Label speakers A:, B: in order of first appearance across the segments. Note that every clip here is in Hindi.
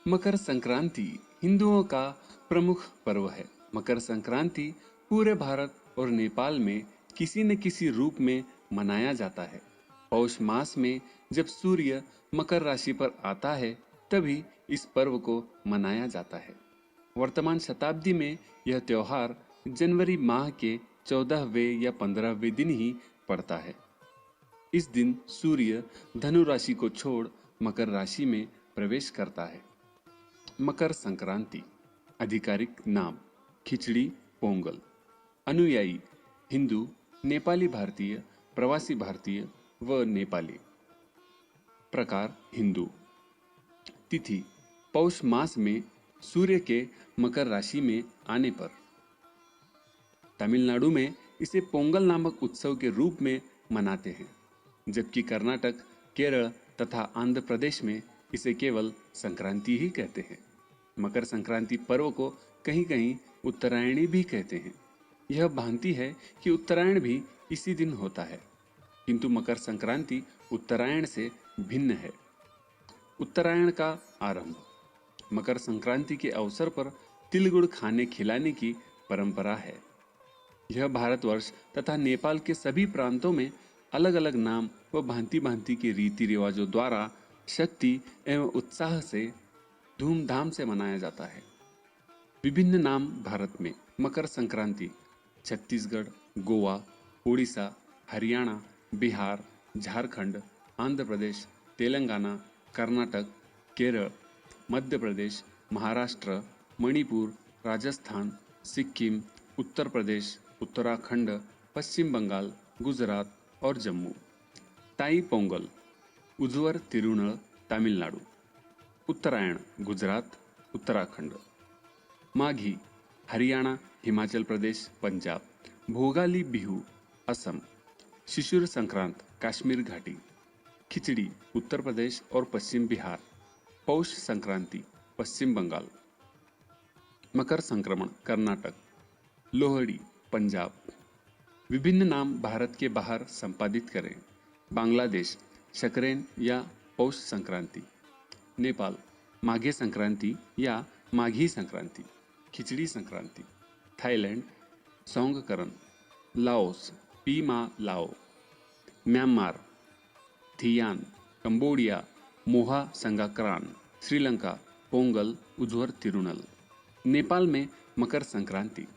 A: मकर संक्रांति हिंदुओं का प्रमुख पर्व है। मकर संक्रांति पूरे भारत और नेपाल में किसी न किसी रूप में मनाया जाता है। पौष मास में जब सूर्य मकर राशि पर आता है तभी इस पर्व को मनाया जाता है। वर्तमान शताब्दी में यह त्योहार जनवरी माह के 14वें या 15वें दिन ही पड़ता है। इस दिन सूर्य धनु राशि को छोड़ मकर राशि में प्रवेश करता है। मकर संक्रांति आधिकारिक नाम खिचड़ी पोंगल। अनुयायी हिंदू, नेपाली भारतीय, प्रवासी भारतीय व नेपाली। प्रकार हिंदू। तिथि पौष मास में सूर्य के मकर राशि में आने पर। तमिलनाडु में इसे पोंगल नामक उत्सव के रूप में मनाते हैं, जबकि कर्नाटक, केरल तथा आंध्र प्रदेश में इसे केवल संक्रांति ही कहते हैं। मकर संक्रांति पर्व को कहीं कहीं उत्तरायणी भी कहते हैं। यह भ्रांति है कि उत्तरायण भी इसी दिन होता है, किंतु मकर संक्रांति उत्तरायण से भिन्न है। उत्तरायण का आरंभ। मकर संक्रांति के अवसर पर तिल गुड़ खाने खिलाने की परंपरा है। यह भारतवर्ष तथा नेपाल के सभी प्रांतों में अलग अलग नाम व भांति भांति के रीति रिवाजों द्वारा शक्ति एवं उत्साह से धूमधाम से मनाया जाता है। विभिन्न नाम भारत में। मकर संक्रांति छत्तीसगढ़, गोवा, उड़ीसा, हरियाणा, बिहार, झारखंड, आंध्र प्रदेश, तेलंगाना, कर्नाटक, केरल, मध्य प्रदेश, महाराष्ट्र, मणिपुर, राजस्थान, सिक्किम, उत्तर प्रदेश, उत्तराखंड, पश्चिम बंगाल, गुजरात और जम्मू। ताई पोंगल उज्वर तिरुनल, तमिलनाडु। उत्तरायण गुजरात, उत्तराखंड। माघी हरियाणा, हिमाचल प्रदेश, पंजाब। भोगाली बिहू असम। शिशुर संक्रांत कश्मीर घाटी। खिचड़ी उत्तर प्रदेश और पश्चिम बिहार। पौष संक्रांति पश्चिम बंगाल। मकर संक्रमण कर्नाटक। लोहड़ी पंजाब। विभिन्न नाम भारत के बाहर संपादित करें। बांग्लादेश शकरेन या पौष संक्रांति। नेपाल माघे संक्रांति या माघी संक्रांति, खिचड़ी संक्रांति। थाईलैंड सौंगकरन। लाओस पीमा लाओ। म्यांमार थियान। कंबोडिया मोहा संगाक्रान। श्रीलंका पोंगल उज्वर तिरुनल। नेपाल में मकर संक्रांति।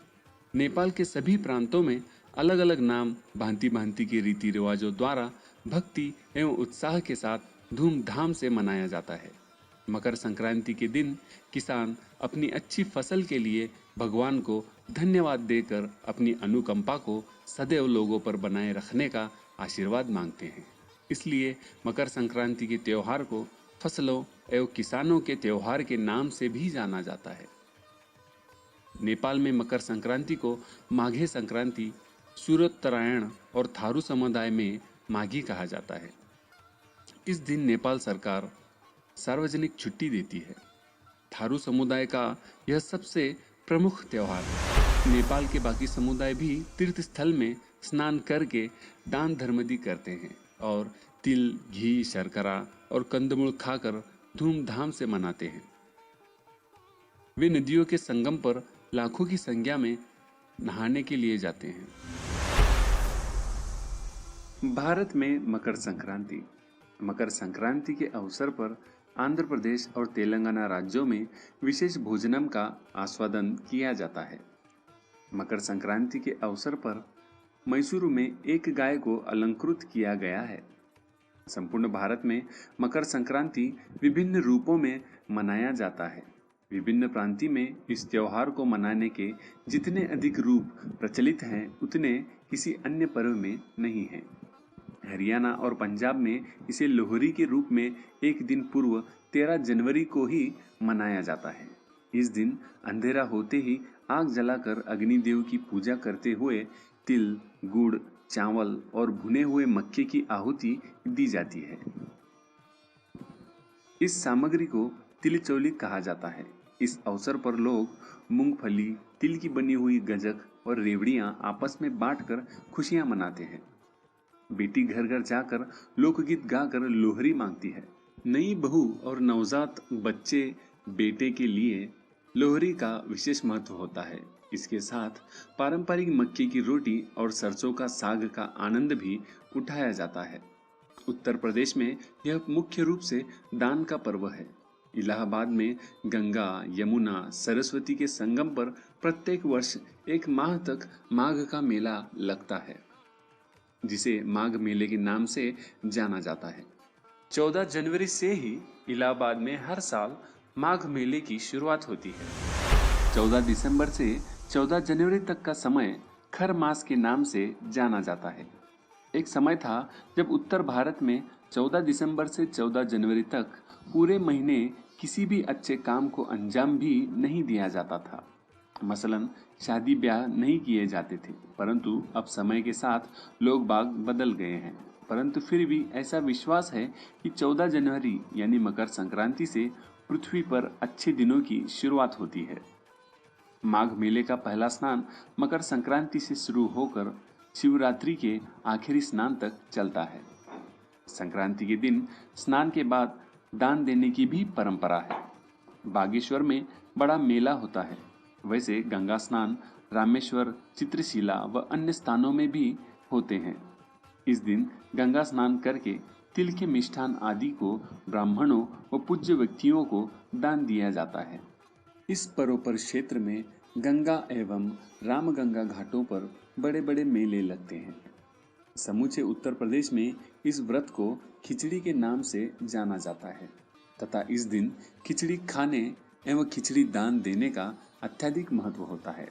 A: नेपाल के सभी प्रांतों में अलग अलग नाम भांति भांति के रीति रिवाजों द्वारा भक्ति एवं उत्साह के साथ धूमधाम से मनाया जाता है। मकर संक्रांति के दिन किसान अपनी अच्छी फसल के लिए भगवान को धन्यवाद देकर अपनी अनुकंपा को सदैव लोगों पर बनाए रखने का आशीर्वाद मांगते हैं। इसलिए मकर संक्रांति के त्योहार को फसलों एवं किसानों के त्योहार के नाम से भी जाना जाता है। नेपाल में मकर संक्रांति को माघे संक्रांति, सूर्योत्तरायण और थारू समुदाय में माघी कहा जाता है। इस दिन नेपाल सरकार सार्वजनिक छुट्टी देती है। थारू समुदाय का यह सबसे प्रमुख त्योहार है। नेपाल के बाकी समुदाय भी तीर्थ स्थल में स्नान करके दान धर्मादि करते हैं और तिल, घी, शर्करा और कंदमूल खाकर धूमधाम से मनाते हैं। वे नदियों के संगम पर लाखों की संख्या में नहाने के लिए जाते हैं। भारत में मकर संक्रांति। मकर संक्रांति के अवसर पर आंध्र प्रदेश और तेलंगाना राज्यों में विशेष भोजनम का आस्वादन किया जाता है। मकर संक्रांति के अवसर पर मैसूरू में एक गाय को अलंकृत किया गया है। संपूर्ण भारत में मकर संक्रांति विभिन्न रूपों में मनाया जाता है। विभिन्न प्रांतीय में इस त्योहार को मनाने के जितने अधिक रूप प्रचलित हैं, उतने किसी अन्य पर्व में नहीं हैं। हरियाणा और पंजाब में इसे लोहड़ी के रूप में एक दिन पूर्व 13 जनवरी को ही मनाया जाता है। इस दिन अंधेरा होते ही आग जलाकर अग्निदेव की पूजा करते हुए तिल, गुड़, चावल और भुने हुए मक्के की आहुति दी जाती है। इस सामग्री को तिलचौली कहा जाता है। इस अवसर पर लोग मूंगफली, तिल की बनी हुई गजक और रेवड़ियां आपस में बांटकर खुशियां मनाते हैं। बेटी घर घर जाकर लोकगीत गाकर लोहरी मांगती है। नई बहू और नवजात बच्चे बेटे के लिए लोहरी का विशेष महत्व होता है। इसके साथ पारंपरिक मक्के की रोटी और सरसों का साग का आनंद भी उठाया जाता है। उत्तर प्रदेश में यह मुख्य रूप से दान का पर्व है। इलाहाबाद में गंगा, यमुना, सरस्वती के संगम पर प्रत्येक वर्ष एक माह तक माघ का मेला लगता है, जिसे माघ मेले के नाम से जाना जाता है। 14 जनवरी से ही इलाहाबाद में हर साल माघ मेले की शुरुआत होती है। 14 दिसंबर से 14 जनवरी तक का समय खर मास के नाम से जाना जाता है। एक समय था जब उत्तर भारत में 14 दिसंबर से 14 जनवरी तक पूरे महीने किसी भी अच्छे काम को अंजाम भी नहीं दिया जाता था। मसलन शादी ब्याह नहीं किए जाते थे, परंतु अब समय के साथ लोग बाग बदल गए हैं। परंतु फिर भी ऐसा विश्वास है कि 14 जनवरी यानी मकर संक्रांति से पृथ्वी पर अच्छे दिनों की शुरुआत होती है। माघ मेले का पहला स्नान मकर संक्रांति से शुरू होकर शिवरात्रि के आखिरी स्नान तक चलता है। संक्रांति के दिन स्नान के बाद दान देने की भी परंपरा है। बागेश्वर में बड़ा मेला होता है। वैसे गंगा स्नान रामेश्वर, चित्रशिला व अन्य स्थानों में भी होते हैं। इस दिन गंगा स्नान करके तिल के मिष्ठान आदि को ब्राह्मणों व पूज्य व्यक्तियों को दान दिया जाता है। इस पर्व पर क्षेत्र में गंगा एवं रामगंगा घाटों पर बड़े बड़े मेले लगते हैं। समूचे उत्तर प्रदेश में इस व्रत को खिचड़ी के नाम से जाना जाता है तथा इस दिन खिचड़ी खाने एवं खिचड़ी दान देने का अत्यधिक महत्व होता है।